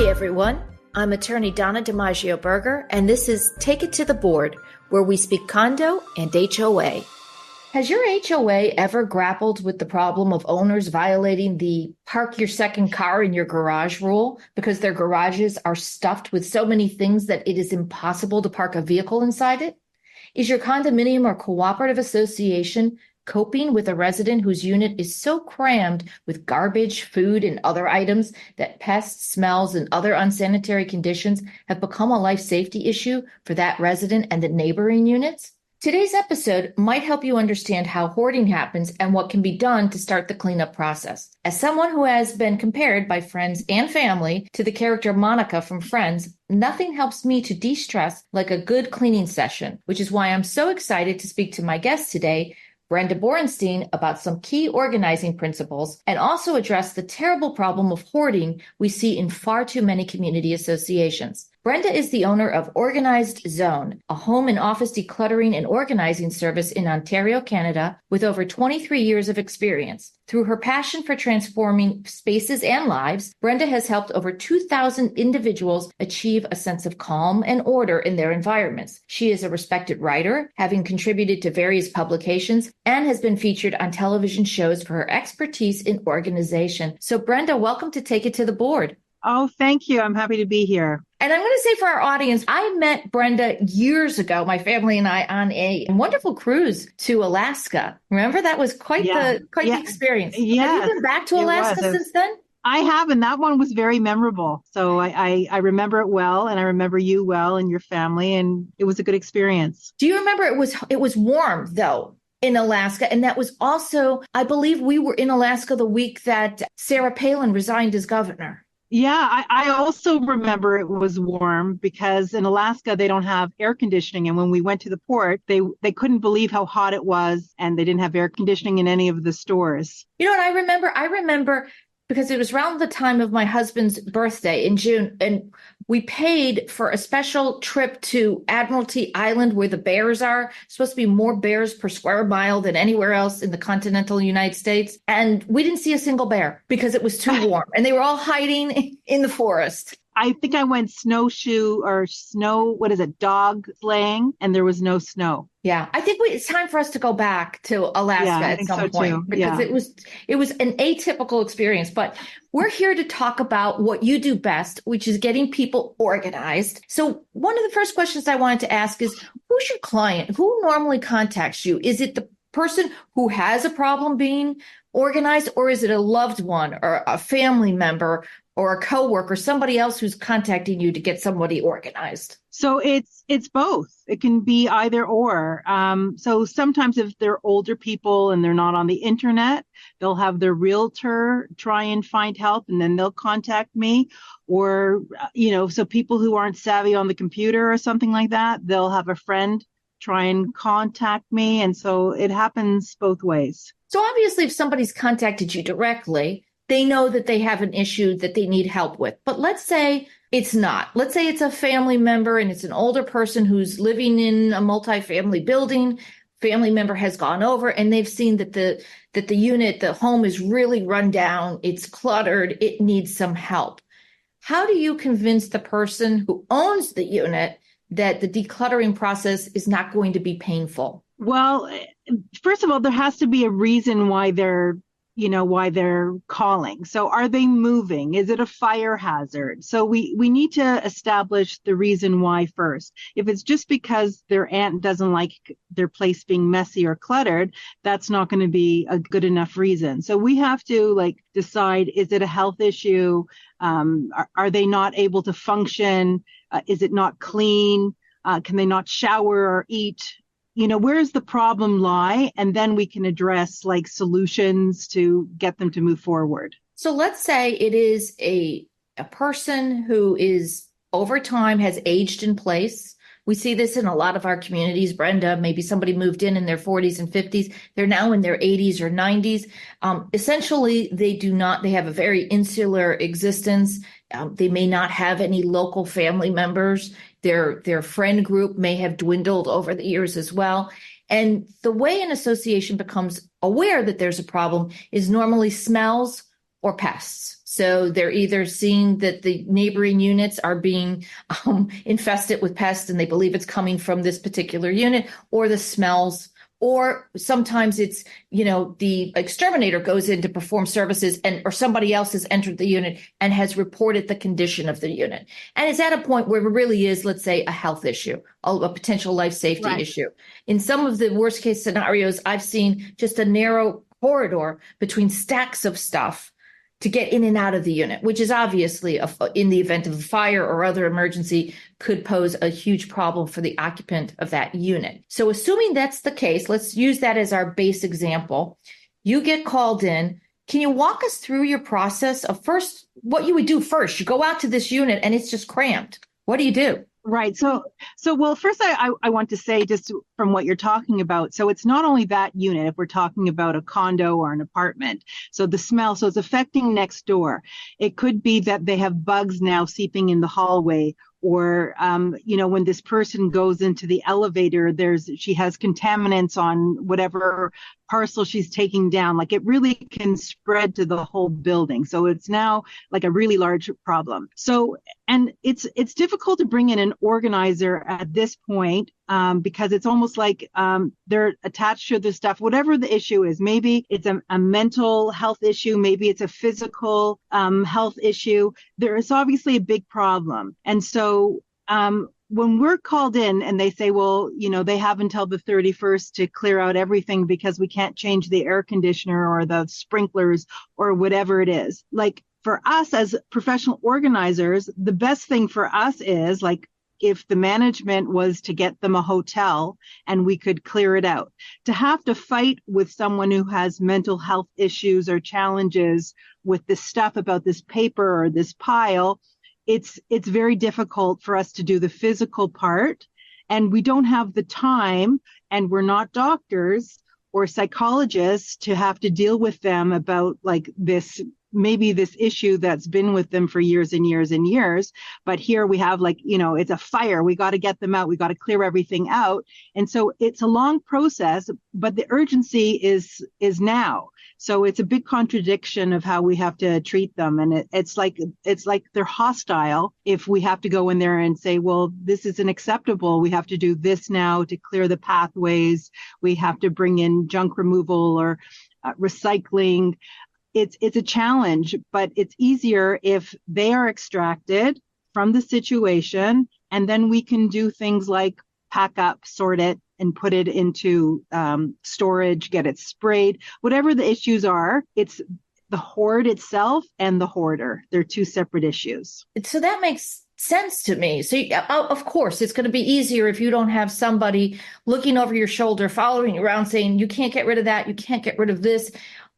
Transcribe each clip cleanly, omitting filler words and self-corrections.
Hi, everyone. I'm attorney Donna DiMaggio Berger, and this is Take It to the Board, where we speak condo and HOA. Has your HOA ever grappled with the problem of owners violating the park your second car in your garage rule because their garages are stuffed with so many things that it is impossible to park a vehicle inside it? Is your condominium or cooperative association coping with a resident whose unit is so crammed with garbage, food, and other items that pests, smells, and other unsanitary conditions have become a life safety issue for that resident and the neighboring units? Today's episode might help you understand how hoarding happens and what can be done to start the cleanup process. As someone who has been compared by friends and family to the character Monica from Friends, nothing helps me to de-stress like a good cleaning session, which is why I'm so excited to speak to my guest today, Brenda Borenstein, about some key organizing principles and also address the terrible problem of hoarding we see in far too many community associations. Brenda is the owner of Organized Zone, a home and office decluttering and organizing service in Ontario, Canada, with over 23 years of experience. Through her passion for transforming spaces and lives, Brenda has helped over 2,000 individuals achieve a sense of calm and order in their environments. She is a respected writer, having contributed to various publications, and has been featured on television shows for her expertise in organization. So, Brenda, welcome to Take It to the Board. Oh, thank you. I'm happy to be here. And I'm going to say for our audience, I met Brenda years ago, my family and I, on a wonderful cruise to Alaska. Remember, that was quite the experience. Yeah. Have you been back to Alaska since then? I have, and that one was very memorable. So I remember it well, and I remember you well and your family, and it was a good experience. Do you remember it was warm, though, in Alaska? And that was also, I believe we were in Alaska the week that Sarah Palin resigned as governor. Yeah, I also remember it was warm because in Alaska, they don't have air conditioning. And when we went to the port, they couldn't believe how hot it was, and they didn't have air conditioning in any of the stores. You know what I remember because it was around the time of my husband's birthday in June, and we paid for a special trip to Admiralty Island where the bears are. It's supposed to be more bears per square mile than anywhere else in the continental United States. And we didn't see a single bear because it was too warm, and they were all hiding in the forest. I think I went dog sleighing, and there was no snow. Yeah, I think it's time for us to go back to Alaska at some point because it was an atypical experience. But we're here to talk about what you do best, which is getting people organized. So one of the first questions I wanted to ask is, who's your client? Who normally contacts you? Is it the person who has a problem being organized, or is it a loved one or a family member or a coworker, somebody else who's contacting you to get somebody organized? So it's both. It can be either or. So sometimes if they're older people and they're not on the internet, they'll have their realtor try and find help, and then they'll contact me. Or, so people who aren't savvy on the computer or something like that, they'll have a friend try and contact me. And so it happens both ways. So obviously, if somebody's contacted you directly, they know that they have an issue that they need help with. But let's say it's not. Let's say it's a family member and it's an older person who's living in a multifamily building. Family member has gone over and they've seen that the unit, the home is really run down. It's cluttered. It needs some help. How do you convince the person who owns the unit that the decluttering process is not going to be painful? Well, first of all, there has to be a reason why they're calling. So are they moving? Is it a fire hazard? So we need to establish the reason why first. If it's just because their aunt doesn't like their place being messy or cluttered, that's not going to be a good enough reason. So we have to decide, is it a health issue? Are they not able to function? Is it not clean? Can they not shower or eat? Where does the problem lie? And then we can address solutions to get them to move forward. So let's say it is a person who is over time has aged in place. We see this in a lot of our communities. Brenda, maybe somebody moved in their 40s and 50s. They're now in their 80s or 90s. Essentially, they have a very insular existence. They may not have any local family members. Their friend group may have dwindled over the years as well. And the way an association becomes aware that there's a problem is normally smells or pests. So they're either seeing that the neighboring units are being infested with pests and they believe it's coming from this particular unit, or the smells, or sometimes it's, the exterminator goes in to perform services or somebody else has entered the unit and has reported the condition of the unit. And it's at a point where it really is, let's say, a health issue, a potential life safety issue. In some of the worst case scenarios, I've seen just a narrow corridor between stacks of stuff to get in and out of the unit, which is obviously, in the event of a fire or other emergency, could pose a huge problem for the occupant of that unit. So assuming that's the case, let's use that as our base example. You get called in. Can you walk us through your process of first, what you would do first? You go out to this unit and it's just crammed. What do you do? Right. So well, first I want to say, just from what you're talking about, so it's not only that unit, if we're talking about a condo or an apartment. So the smell, so it's affecting next door. It could be that they have bugs now seeping in the hallway, or, when this person goes into the elevator, she has contaminants on whatever parcel she's taking down. Like, it really can spread to the whole building. So it's now like a really large problem. So, and it's difficult to bring in an organizer at this point, because it's almost like they're attached to the stuff, whatever the issue is. Maybe it's a mental health issue. Maybe it's a physical health issue. There is obviously a big problem. And so when we're called in and they say, well, they have until the 31st to clear out everything because we can't change the air conditioner or the sprinklers or whatever it is. Like, for us as professional organizers, the best thing for us is, like, if the management was to get them a hotel and we could clear it out. To have to fight with someone who has mental health issues or challenges with this stuff about this paper or this pile, it's very difficult for us to do the physical part. And we don't have the time, and we're not doctors or psychologists to have to deal with them about, like, maybe this issue that's been with them for years and years and years. But here we have, like, it's a fire. We got to get them out. We got to clear everything out. And so it's a long process, but the urgency is now. So it's a big contradiction of how we have to treat them. And it's like they're hostile if we have to go in there and say, well, this isn't acceptable. We have to do this now to clear the pathways. We have to bring in junk removal or recycling. It's a challenge, but it's easier if they are extracted from the situation, and then we can do things like pack up, sort it, and put it into storage, get it sprayed. Whatever the issues are, it's the hoard itself and the hoarder. They're two separate issues. So that makes sense to me. So of course, it's going to be easier if you don't have somebody looking over your shoulder, following you around saying, you can't get rid of that, you can't get rid of this.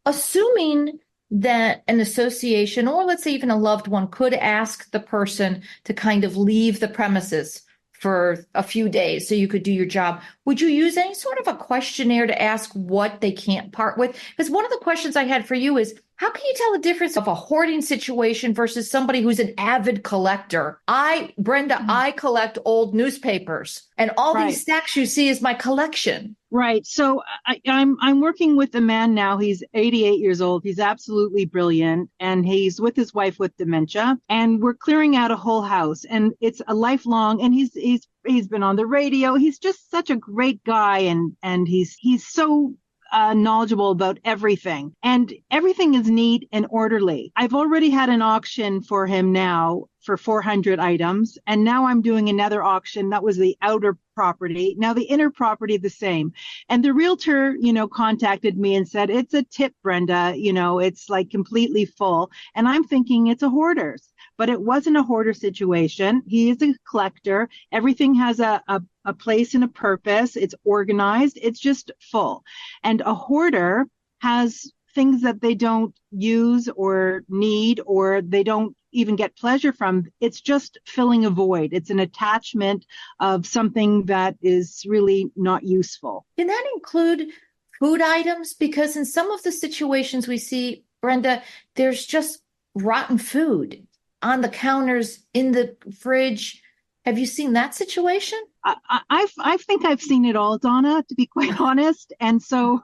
Assuming that an association, or let's say even a loved one, could ask the person to kind of leave the premises for a few days so you could do your job, would you use any sort of a questionnaire to ask what they can't part with? Because one of the questions I had for you is, how can you tell the difference of a hoarding situation versus somebody who's an avid collector? Brenda, I collect old newspapers, and all these stacks you see is my collection. Right. So I'm working with a man now. He's 88 years old. He's absolutely brilliant. And he's with his wife with dementia. And we're clearing out a whole house. And it's a lifelong, and he's been on the radio. He's just such a great guy. And he's so knowledgeable about everything. And everything is neat and orderly. I've already had an auction for him now for 400 items. And now I'm doing another auction. That was the outer property. Now the inner property, the same. And the realtor, contacted me and said, it's a tip, Brenda, it's like completely full. And I'm thinking it's a hoarder's, but it wasn't a hoarder situation. He is a collector. Everything has a place and a purpose. It's organized. It's just full. And a hoarder has things that they don't use or need, or they don't even get pleasure from. It's just filling a void. It's an attachment of something that is really not useful. Can that include food items? Because in some of the situations we see, Brenda, there's just rotten food on the counters, in the fridge. Have you seen that situation? I think I've seen it all, Donna, to be quite honest. And so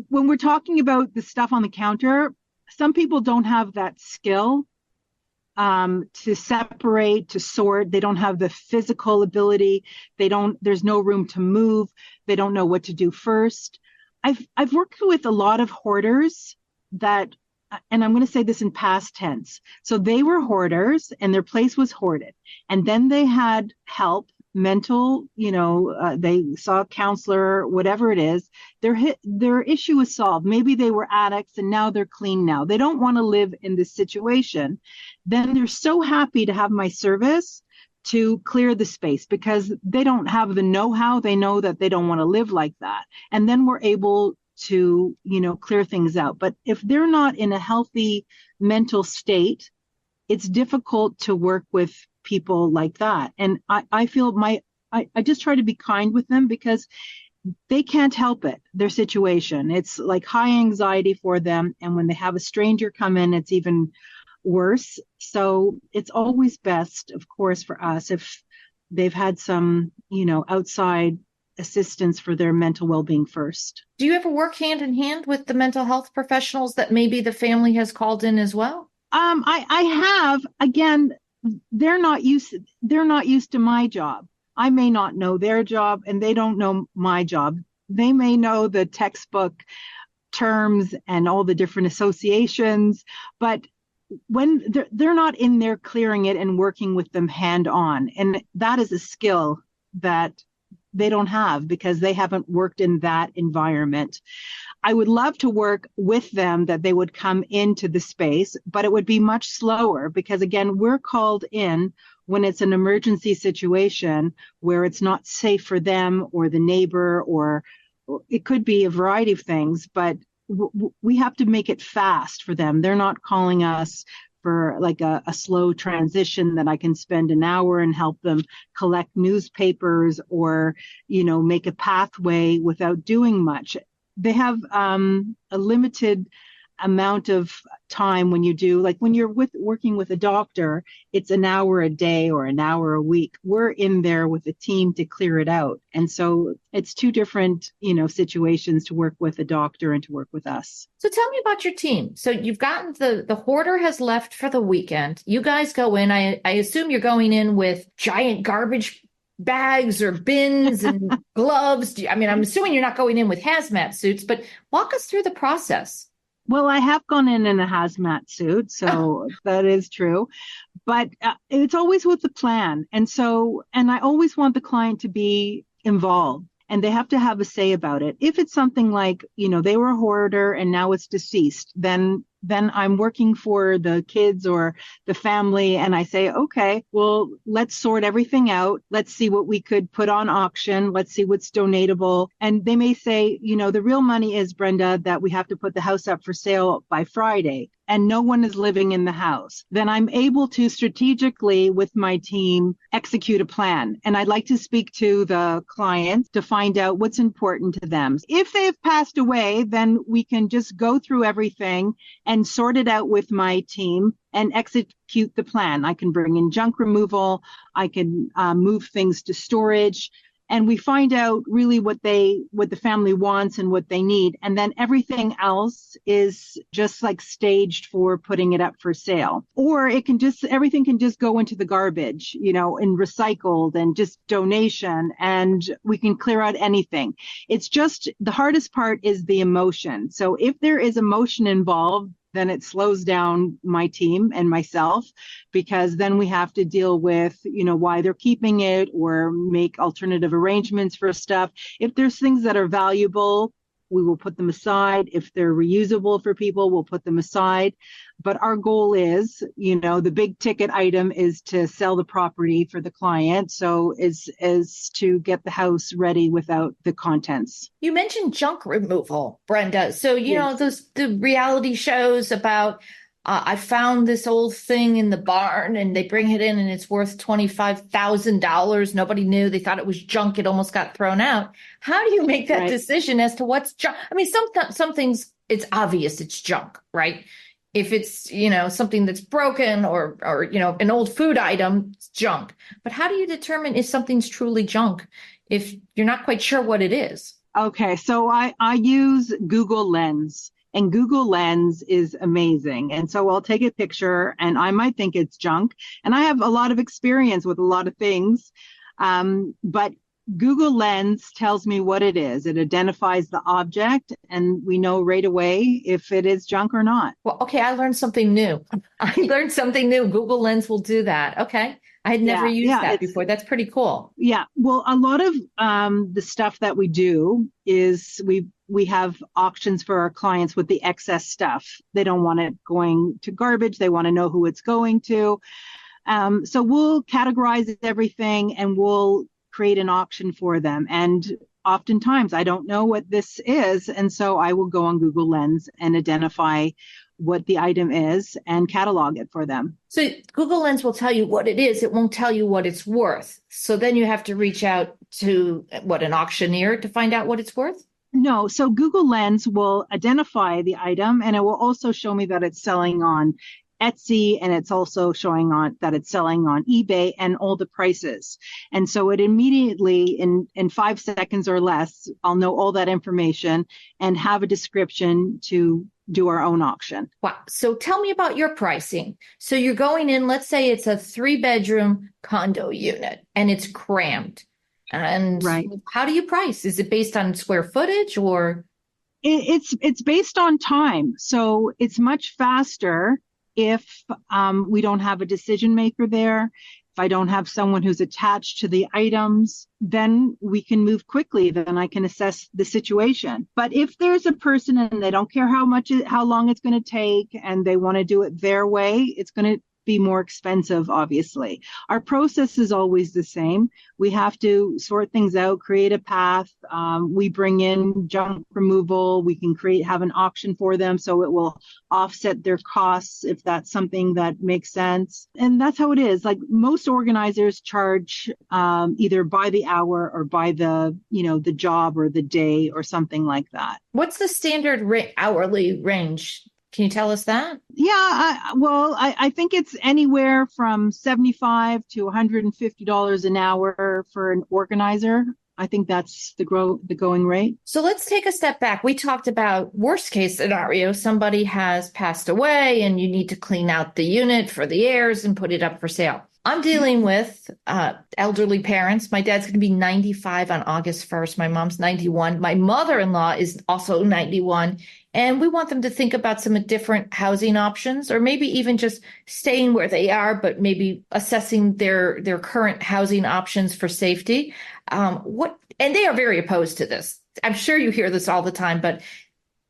when we're talking about the stuff on the counter, some people don't have that skill to separate, to sort. They don't have the physical ability. There's no room to move. They don't know what to do first. I've worked with a lot of hoarders that, and I'm going to say this in past tense. So they were hoarders and their place was hoarded. And then they had help, mental, they saw a counselor, whatever it is. Their issue was solved. Maybe they were addicts and now they're clean now. They don't want to live in this situation. Then they're so happy to have my service to clear the space because they don't have the know-how. They know that they don't want to live like that. And then we're able to, clear things out. But if they're not in a healthy mental state, it's difficult to work with people like that. And I feel I just try to be kind with them because they can't help it, their situation. It's like high anxiety for them. And when they have a stranger come in, it's even worse. So it's always best, of course, for us if they've had some, outside assistance for their mental well-being first. Do you ever work hand in hand with the mental health professionals that maybe the family has called in as well? I have. Again, they're not used to my job. I may not know their job and they don't know my job. They may know the textbook terms and all the different associations, but when they're not in there clearing it and working with them hand on. And that is a skill that they don't have because they haven't worked in that environment. I would love to work with them, that they would come into the space, but it would be much slower because, again, we're called in when it's an emergency situation where it's not safe for them or the neighbor, or it could be a variety of things, but we have to make it fast for them. They're not calling us for like a slow transition that I can spend an hour and help them collect newspapers or, make a pathway without doing much. They have a limited amount of time when you do, like when you're working with a doctor, it's an hour a day or an hour a week. We're in there with a team to clear it out. And so it's two different, situations to work with a doctor and to work with us. So tell me about your team. So you've gotten the hoarder has left for the weekend. You guys go in. I assume you're going in with giant garbage bags or bins and gloves. I'm assuming you're not going in with hazmat suits, but walk us through the process. Well, I have gone in a hazmat suit, so that is true, but it's always with a plan. And I always want the client to be involved and they have to have a say about it. If it's something like, they were a hoarder and now it's deceased, then I'm working for the kids or the family and I say, okay, well, let's sort everything out. Let's see what we could put on auction. Let's see what's donatable. And they may say, the real money is, Brenda, that we have to put the house up for sale by Friday and no one is living in the house. Then I'm able to strategically with my team execute a plan. And I'd like to speak to the clients to find out what's important to them. If they've passed away, then we can just go through everything and sort it out with my team and execute the plan. I can bring in junk removal. I can move things to storage. And we find out really what the family wants and what they need. And then everything else is just like staged for putting it up for sale. Or everything can just go into the garbage, and recycled and just donation, and we can clear out anything. It's just the hardest part is the emotion. So if there is emotion involved, then it slows down my team and myself, because then we have to deal with, why they're keeping it or make alternative arrangements for stuff. If there's things that are valuable, we will put them aside. If they're reusable for people, we'll put them aside. But our goal is, the big ticket item is to sell the property for the client. So is to get the house ready without the contents. You mentioned junk removal, Brenda. So, Yes. the reality shows about, I found this old thing in the barn and they bring it in and it's worth $25,000. Nobody knew. They thought it was junk. It almost got thrown out. How do you make that decision as to what's junk? Some things it's obvious it's junk, right? If it's, something that's broken or an old food item, it's junk. But how do you determine if something's truly junk if you're not quite sure what it is? Okay, so I use Google Lens. And Google Lens is amazing. And so I'll take a picture and I might think it's junk. And I have a lot of experience with a lot of things. But Google Lens tells me what it is. It identifies the object and we know right away if it is junk or not. Well, okay, I learned something new. I learned something new. Google Lens will do that. Okay. I had never used that before. That's pretty cool. Yeah. Well, a lot of the stuff that we do is we have auctions for our clients with the excess stuff. They don't want it going to garbage. They want to know who it's going to. So we'll categorize everything and we'll create an auction for them. And oftentimes I don't know what this is. And so I will go on Google Lens and identify what the item is and catalog it for them. So Google Lens will tell you what it is. It won't tell you what it's worth. So then you have to reach out to an auctioneer to find out what it's worth? No. So Google Lens will identify the item and it will also show me that it's selling on Etsy, and it's also showing on that it's selling on eBay and all the prices. And so it immediately in 5 seconds or less, I'll know all that information and have a description to do our own auction. Wow. So tell me about your pricing. So you're going in, let's say it's a 3-bedroom condo unit and it's crammed. And right. How do you price? Is it based on square footage or? It's based on time. So it's much faster if we don't have a decision maker there, if I don't have someone who's attached to the items, then we can move quickly. Then I can assess the situation. But if there's a person and they don't care how long it's going to take and they want to do it their way, it's going to be more expensive, obviously. Our process is always the same. We have to sort things out, create a path. We bring in junk removal. We can have an auction for them so it will offset their costs if that's something that makes sense. And that's how it is. Like most organizers charge either by the hour or by the job or the day or something like that. What's the standard hourly range? Can you tell us that? Yeah, I think it's anywhere from $75 to $150 an hour for an organizer. I think that's the going rate. So let's take a step back. We talked about worst case scenario. Somebody has passed away and you need to clean out the unit for the heirs and put it up for sale. I'm dealing with elderly parents. My dad's going to be 95 on August 1st. My mom's 91. My mother-in-law is also 91. And we want them to think about some different housing options, or maybe even just staying where they are, but maybe assessing their current housing options for safety. And they are very opposed to this. I'm sure you hear this all the time, but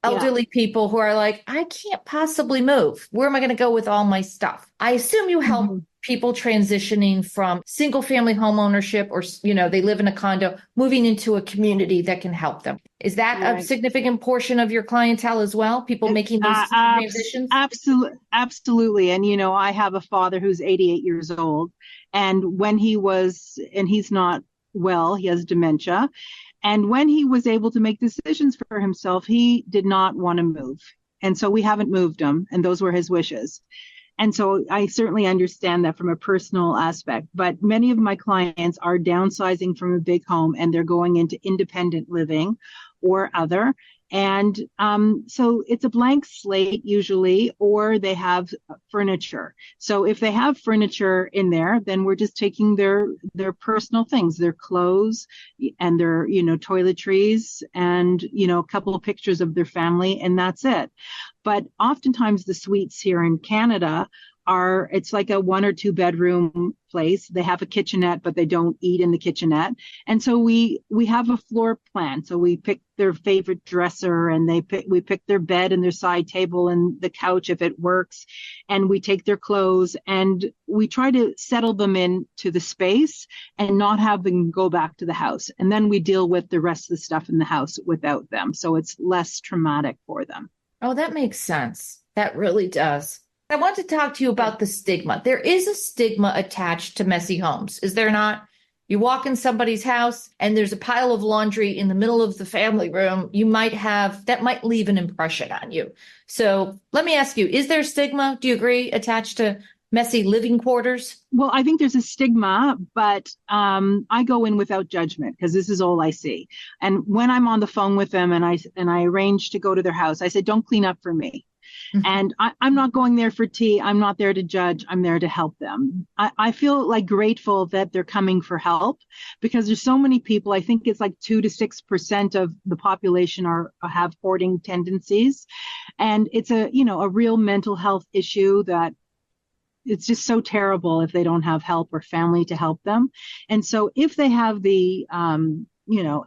elderly people who are like, I can't possibly move. Where am I going to go with all my stuff? I assume you help people transitioning from single family home ownership or, they live in a condo, moving into a community that can help them. Is that a significant portion of your clientele as well? People making those transitions? Absolutely. And, I have a father who's 88 years old. And he's not well, he has dementia. And when he was able to make decisions for himself, he did not want to move. And so we haven't moved him. And those were his wishes. And so I certainly understand that from a personal aspect. But many of my clients are downsizing from a big home and they're going into independent living or other. And so it's a blank slate usually, or they have furniture. So if they have furniture in there, then we're just taking their personal things, their clothes and their, toiletries and, a couple of pictures of their family, and that's it. But oftentimes the suites here in Canada it's like a 1 or 2 bedroom place. They have a kitchenette, but they don't eat in the kitchenette. And so we have a floor plan. So we pick their favorite dresser and we pick their bed and their side table and the couch if it works. And we take their clothes and we try to settle them into the space and not have them go back to the house. And then we deal with the rest of the stuff in the house without them. So it's less traumatic for them. Oh, that makes sense. That really does. I want to talk to you about the stigma. There is a stigma attached to messy homes, is there not? You walk in somebody's house and there's a pile of laundry in the middle of the family room. That might leave an impression on you. So let me ask you, is there stigma, do you agree, attached to Messy living quarters? Well, I think there's a stigma, but I go in without judgment because this is all I see. And when I'm on the phone with them and I arrange to go to their house, I say, don't clean up for me. And I'm not going there for tea. I'm not there to judge. I'm there to help them. I feel like grateful that they're coming for help because there's so many people. I think it's like 2 to 6% of the population have hoarding tendencies. And it's a real mental health issue that it's just so terrible if they don't have help or family to help them. And so if they have the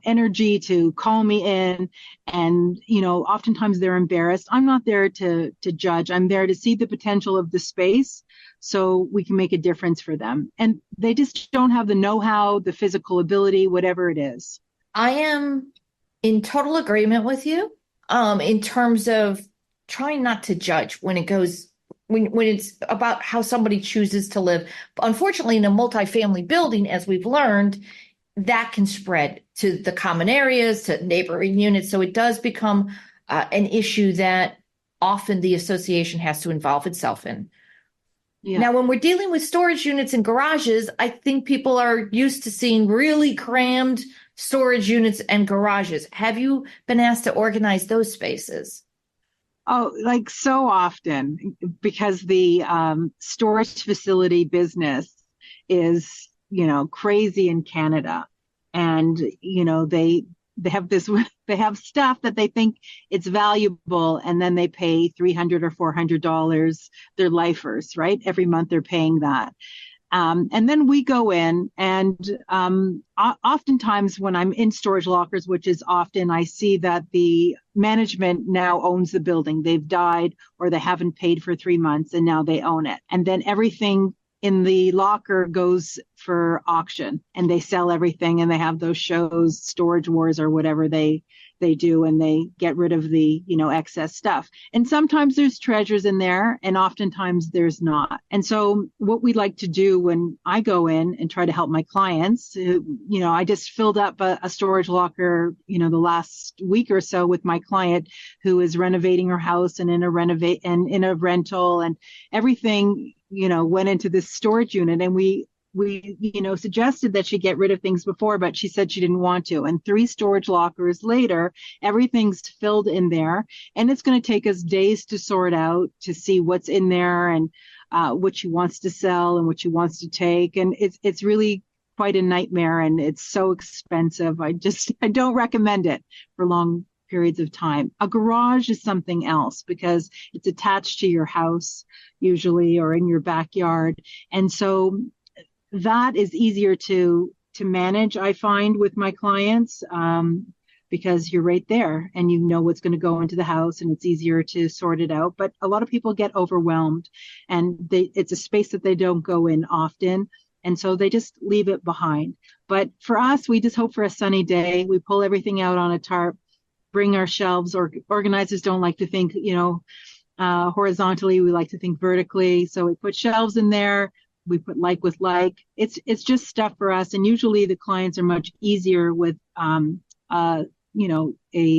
energy to call me in and, oftentimes they're embarrassed. I'm not there to judge. I'm there to see the potential of the space so we can make a difference for them. And they just don't have the know-how, the physical ability, whatever it is. I am in total agreement with you in terms of trying not to judge when it's about how somebody chooses to live. Unfortunately, in a multifamily building, as we've learned, that can spread to the common areas, to neighboring units. So it does become an issue that often the association has to involve itself in. Yeah. Now, when we're dealing with storage units and garages, I think people are used to seeing really crammed storage units and garages. Have you been asked to organize those spaces? Oh, like so often, because the storage facility business is crazy in Canada. And, they have stuff that they think it's valuable. And then they pay $300 or $400. They're lifers, right? Every month they're paying that. And then we go in and oftentimes when I'm in storage lockers, which is often, I see that the management now owns the building. They've died or they haven't paid for 3 months and now they own it. And then everything in the locker goes for auction and they sell everything and they have those shows, Storage Wars or whatever they do, and they get rid of the, excess stuff. And sometimes there's treasures in there and oftentimes there's not. And so what we like to do when I go in and try to help my clients, I just filled up a storage locker, the last week or so with my client who is renovating her house and in a rental and everything, went into this storage unit, and we suggested that she get rid of things before, but she said she didn't want to. And 3 storage lockers later, everything's filled in there, and it's going to take us days to sort out, to see what's in there and what she wants to sell and what she wants to take. And it's really quite a nightmare, and it's so expensive. I don't recommend it for long periods of time. A garage is something else because it's attached to your house usually or in your backyard. And so that is easier to manage, I find, with my clients, because you're right there and you know what's going to go into the house and it's easier to sort it out. But a lot of people get overwhelmed and it's a space that they don't go in often. And so they just leave it behind. But for us, we just hope for a sunny day. We pull everything out on a tarp, bring our shelves, or organizers don't like to think, horizontally. We like to think vertically. So we put shelves in there. We put like with like. It's just stuff for us. And usually the clients are much easier with, a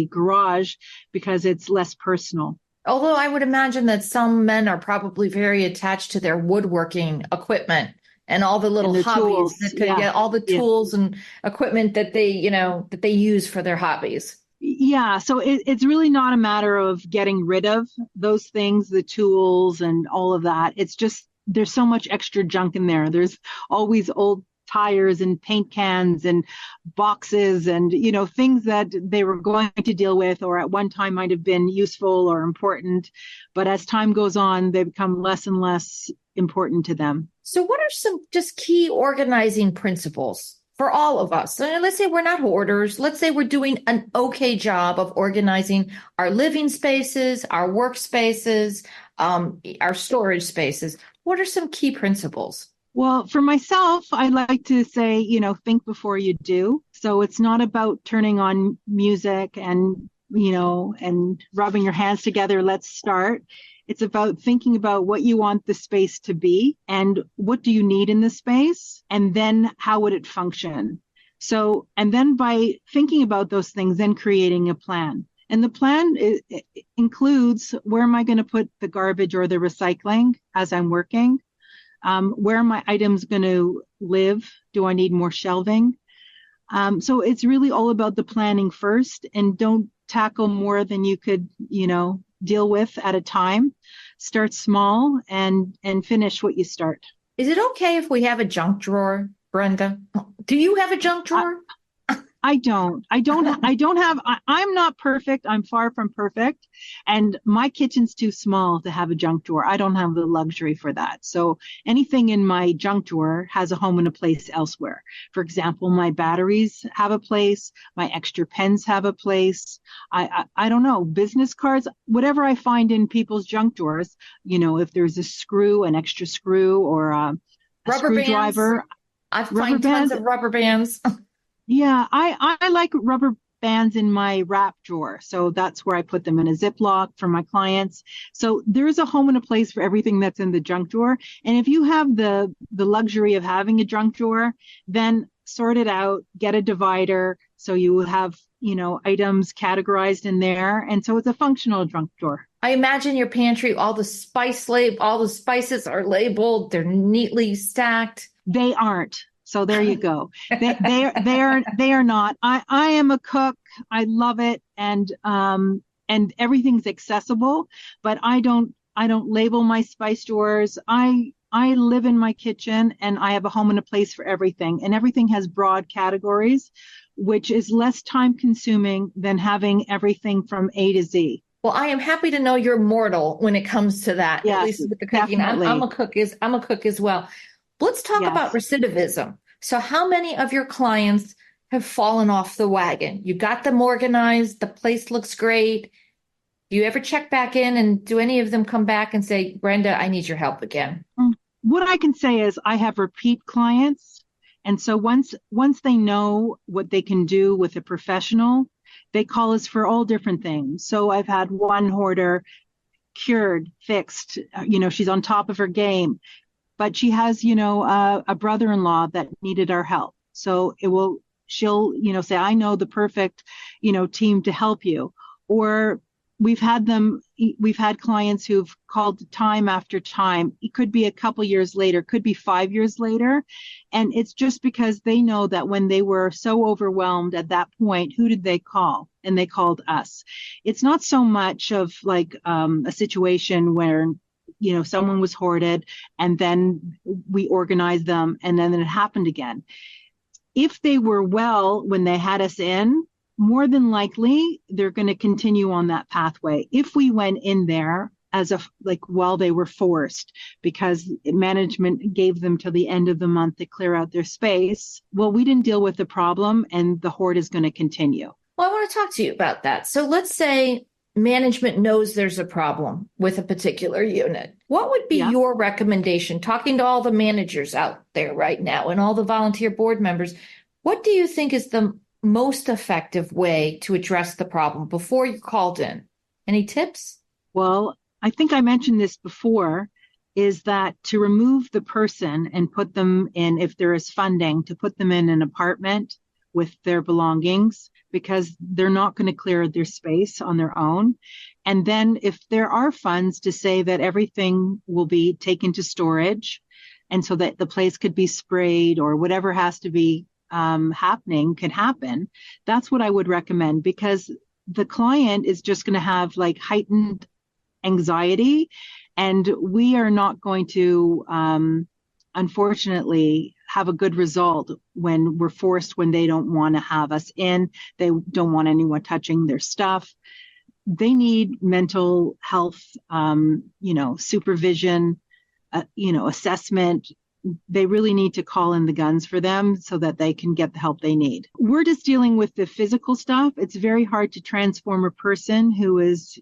garage because it's less personal. Although I would imagine that some men are probably very attached to their woodworking equipment and all the little hobbies tools. That could get all the tools and equipment that they use for their hobbies. Yeah, so it's really not a matter of getting rid of those things, the tools and all of that. It's just there's so much extra junk in there. There's always old tires and paint cans and boxes and, things that they were going to deal with or at one time might have been useful or important. But as time goes on, they become less and less important to them. So what are some just key organizing principles for all of us? So let's say we're not hoarders. Let's say we're doing an okay job of organizing our living spaces, our workspaces, our storage spaces. What are some key principles? Well, for myself, I like to say, think before you do. So it's not about turning on music and, and rubbing your hands together. Let's start. It's about thinking about what you want the space to be and what do you need in the space, and then how would it function? So, and then by thinking about those things, then creating a plan. And the plan includes where am I going to put the garbage or the recycling as I'm working? Where are my items going to live? Do I need more shelving? So it's really all about the planning first, and don't tackle more than you could, deal with at a time. Start small and finish what you start. Is it okay if we have a junk drawer, Brenda? Do you have a junk drawer? I'm not perfect. I'm far from perfect. And my kitchen's too small to have a junk drawer. I don't have the luxury for that. So anything in my junk drawer has a home and a place elsewhere. For example, my batteries have a place. My extra pens have a place. I don't know, business cards, whatever I find in people's junk drawers, if there's a screw, an extra screw, or a screwdriver. I find tons of rubber bands. Yeah, I like rubber bands in my wrap drawer. So that's where I put them in a Ziploc for my clients. So there's a home and a place for everything that's in the junk drawer. And if you have the luxury of having a junk drawer, then sort it out, get a divider. So you will have, items categorized in there. And so it's a functional junk drawer. I imagine your pantry, all the spices are labeled. They're neatly stacked. They aren't. So there you go. They are not. I am a cook. I love it, and everything's accessible. But I don't label my spice drawers. I live in my kitchen, and I have a home and a place for everything. And everything has broad categories, which is less time consuming than having everything from A to Z. Well, I am happy to know you're mortal when it comes to that. Yes, at least with the cooking. I'm a cook as well. Let's talk about recidivism. So how many of your clients have fallen off the wagon? You got them organized. The place looks great. Do you ever check back in, and do any of them come back and say, Brenda, I need your help again? What I can say is I have repeat clients. And so once they know what they can do with a professional, they call us for all different things. So I've had one hoarder cured, fixed, she's on top of her game. But she has, a brother-in-law that needed our help. So she'll, say, I know the perfect, team to help you. Or we've had clients who've called time after time. It could be a couple years later, could be 5 years later. And it's just because they know that when they were so overwhelmed at that point, who did they call? And they called us. It's not so much of like a situation where someone was hoarded and then we organized them and then it happened again. If they were well when they had us in, more than likely they're going to continue on that pathway. If we went in there while they were forced because management gave them till the end of the month to clear out their space, well, we didn't deal with the problem and the hoard is going to continue. Well, I want to talk to you about that. So let's say management knows there's a problem with a particular unit. What would be your recommendation, talking to all the managers out there right now and all the volunteer board members? What do you think is the most effective way to address the problem before you called in? Any tips? Well, I think I mentioned this before, is that to remove the person and put them in, if there is funding, to put them in an apartment with their belongings, because they're not going to clear their space on their own. And then if there are funds, to say that everything will be taken to storage, and so that the place could be sprayed or whatever has to be happening can happen. That's what I would recommend, because the client is just going to have like heightened anxiety, and we are not going to, unfortunately, have a good result when we're forced, when they don't want to have us in, they don't want anyone touching their stuff. They need mental health, supervision, assessment. They really need to call in the guns for them so that they can get the help they need. We're just dealing with the physical stuff. It's very hard to transform a person who is,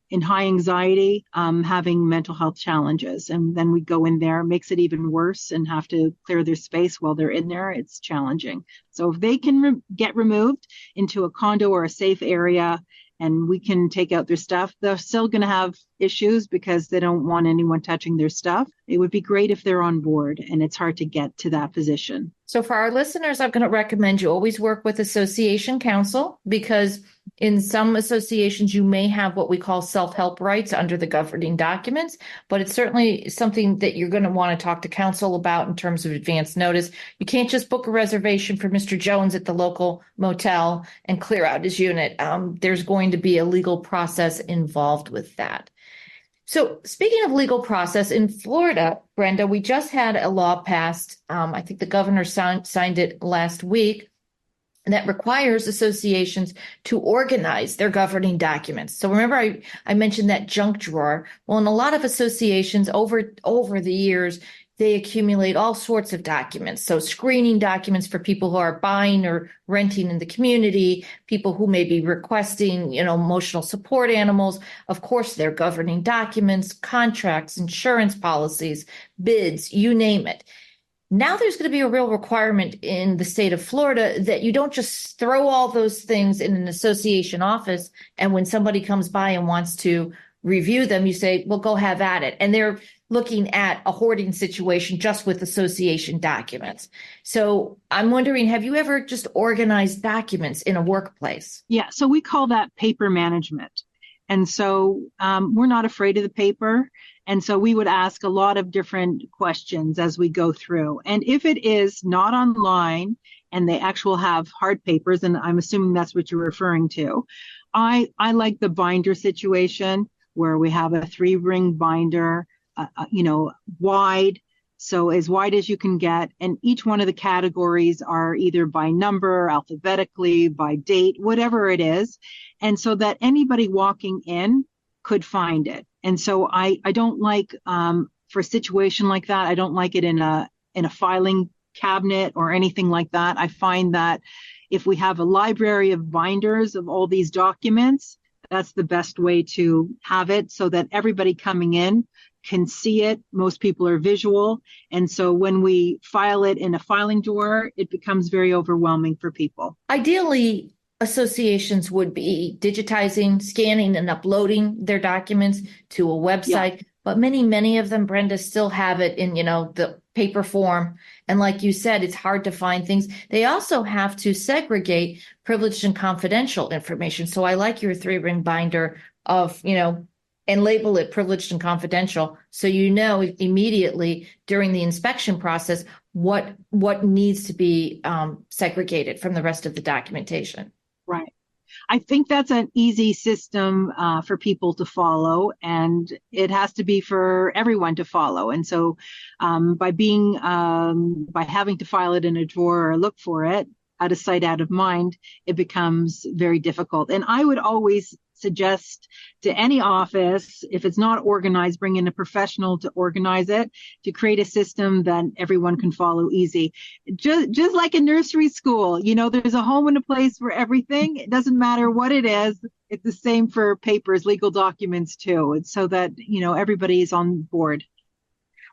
in high anxiety, having mental health challenges. And then we go in there, makes it even worse, and have to clear their space while they're in there. It's challenging. So if they can get removed into a condo or a safe area, and we can take out their stuff, they're still going to have issues because they don't want anyone touching their stuff. It would be great if they're on board, and it's hard to get to that position. So for our listeners, I'm going to recommend you always work with association counsel, because In some associations, you may have what we call self-help rights under the governing documents, but it's certainly something that you're going to want to talk to counsel about in terms of advance notice. You can't just book a reservation for Mr. Jones at the local motel and clear out his unit. There's going to be a legal process involved with that. So speaking of legal process, in Florida, Brenda, we just had a law passed. I think the governor signed it last week, that requires associations to organize their governing documents. So remember, I mentioned that junk drawer. Well, in a lot of associations over the years, they accumulate all sorts of documents. So screening documents for people who are buying or renting in the community, people who may be requesting, emotional support animals, of course, their governing documents, contracts, insurance policies, bids, you name it. Now there's going to be a real requirement in the state of Florida that you don't just throw all those things in an association office, and when somebody comes by and wants to review them, you say, well, go have at it. And they're looking at a hoarding situation just with association documents. So I'm wondering, have you ever just organized documents in a workplace? Yeah, so we call that paper management. And so we're not afraid of the paper. And so we would ask a lot of different questions as we go through. And if it is not online and they actually have hard papers, and I'm assuming that's what you're referring to, I like the binder situation where we have a 3-ring binder, wide. So as wide as you can get. And each one of the categories are either by number, alphabetically, by date, whatever it is. And so that anybody walking in could find it. And so I don't like, for a situation like that, I don't like it in a filing cabinet or anything like that. I find that if we have a library of binders of all these documents, that's the best way to have it so that everybody coming in can see it. Most people are visual. And so when we file it in a filing drawer, it becomes very overwhelming for people. Ideally, associations would be digitizing, scanning, and uploading their documents to a website. Yeah. But many of them, Brenda, still have it in, the paper form. And like you said, it's hard to find things. They also have to segregate privileged and confidential information. So I like your 3-ring binder of, and label it privileged and confidential. So immediately during the inspection process what needs to be segregated from the rest of the documentation. Right. I think that's an easy system for people to follow, and it has to be for everyone to follow. And so by having to file it in a drawer or look for it, out of sight, out of mind, it becomes very difficult. And I would always suggest to any office, if it's not organized, bring in a professional to organize it, to create a system that everyone can follow easy. Just like in nursery school, there's a home and a place for everything. It doesn't matter what it is. It's the same for papers, legal documents too. It's so that, everybody is on board.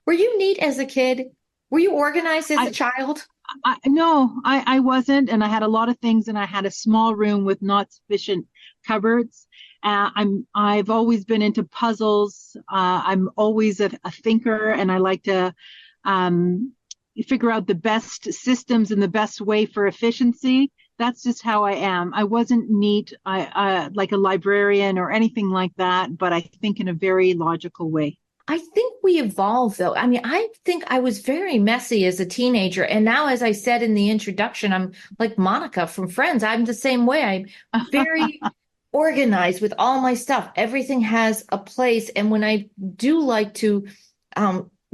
Were you neat as a kid? Were you organized as a child? No, I wasn't. And I had a lot of things, and I had a small room with not sufficient cupboards. I've always been into puzzles. I'm always a thinker, and I like to figure out the best systems and the best way for efficiency. That's just how I am. I wasn't neat, like a librarian or anything like that, but I think in a very logical way. I think we evolve, though. I mean, I think I was very messy as a teenager. And now, as I said in the introduction, I'm like Monica from Friends. I'm the same way. I'm very organized with all my stuff. Everything has a place. And when I do like to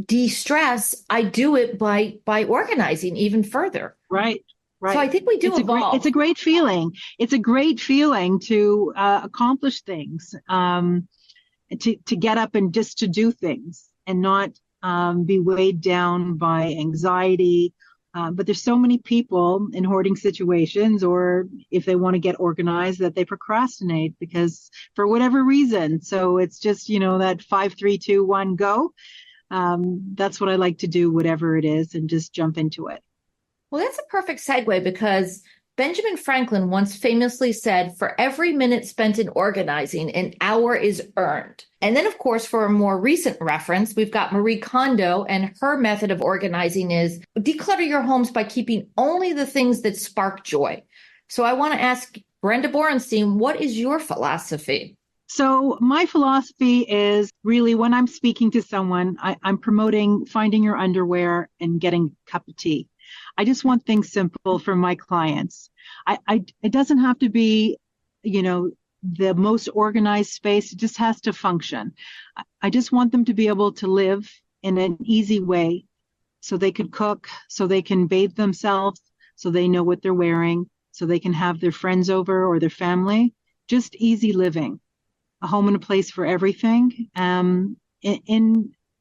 de-stress, I do it by organizing even further. Right. Right. So I think we do evolve. It's a great feeling. It's a great feeling to accomplish things. To get up and just to do things and not be weighed down by anxiety. But there's so many people in hoarding situations, or if they want to get organized, that they procrastinate because for whatever reason. So it's just, that 5, 3, 2, 1, go. That's what I like to do, whatever it is, and just jump into it. Well, that's a perfect segue because Benjamin Franklin once famously said, for every minute spent in organizing, an hour is earned. And then, of course, for a more recent reference, we've got Marie Kondo, and her method of organizing is declutter your homes by keeping only the things that spark joy. So I want to ask Brenda Borenstein, what is your philosophy? So my philosophy is really when I'm speaking to someone, I'm promoting finding your underwear and getting a cup of tea. I just want things simple for my clients. It doesn't have to be, the most organized space. It just has to function. I just want them to be able to live in an easy way so they could cook, so they can bathe themselves, so they know what they're wearing, so they can have their friends over or their family. Just easy living. A home and a place for everything. In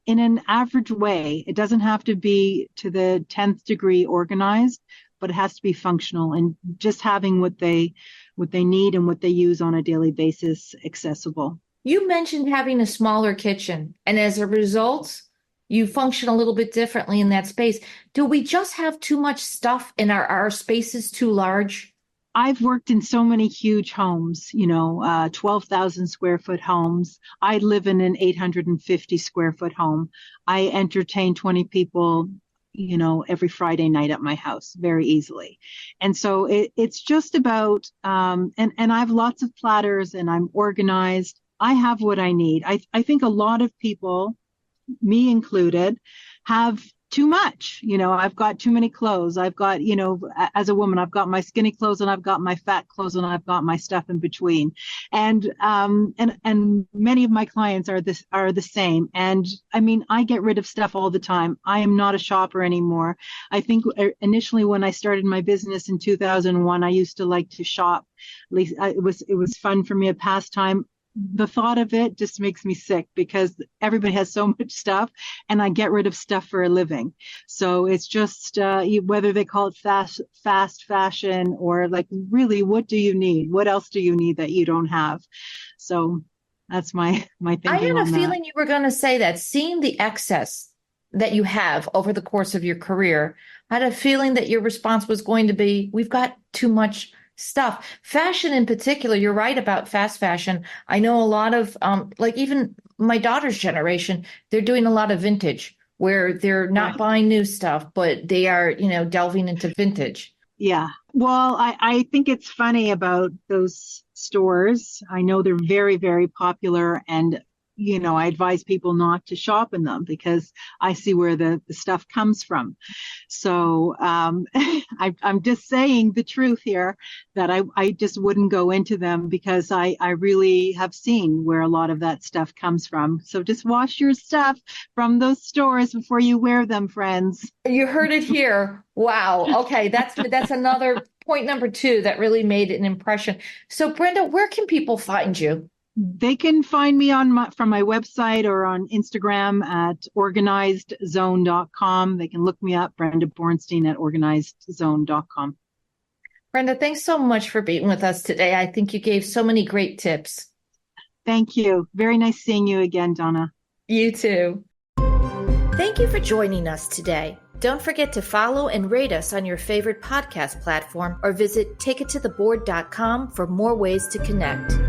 an average way. It doesn't have to be to the 10th degree organized, but it has to be functional and just having what they need and what they use on a daily basis accessible. You mentioned having a smaller kitchen, and as a result, you function a little bit differently in that space. Do we just have too much stuff and our space is too large? I've worked in so many huge homes, 12,000 square foot homes. I live in an 850 square foot home. I entertain 20 people, every Friday night at my house very easily. And so it's just about, and I have lots of platters and I'm organized. I have what I need. I think a lot of people, me included, have too much. I've got too many clothes. I've got, as a woman, I've got my skinny clothes and I've got my fat clothes and I've got my stuff in between. And many of my clients are the same. And I mean, I get rid of stuff all the time. I am not a shopper anymore. I think initially when I started my business in 2001, I used to like to shop. At least it was fun for me, a pastime. The thought of it just makes me sick because everybody has so much stuff and I get rid of stuff for a living. So it's just whether they call it fast fashion or like, really, what do you need? What else do you need that you don't have? So that's my thinking. I had a feeling you were going to say that. Seeing the excess that you have over the course of your career, I had a feeling that your response was going to be, we've got too much stuff. Fashion in particular, you're right about fast fashion. I know a lot of, like even my daughter's generation, they're doing a lot of vintage where they're not buying new stuff, but they are, delving into vintage. Yeah. Well, I think it's funny about those stores. I know they're very, very popular and I advise people not to shop in them because I see where the stuff comes from. So I'm just saying the truth here that I just wouldn't go into them because I really have seen where a lot of that stuff comes from. So just wash your stuff from those stores before you wear them, friends. You heard it here. Wow. Okay. That's another point number 2 that really made an impression. So Brenda, where can people find you? They can find me from my website or on Instagram at organized-zone.com. They can look me up, Brenda Borenstein at organized-zone.com. Brenda, thanks so much for being with us today. I think you gave so many great tips. Thank you. Very nice seeing you again, Donna. You too. Thank you for joining us today. Don't forget to follow and rate us on your favorite podcast platform or visit takeittotheboard.com for more ways to connect.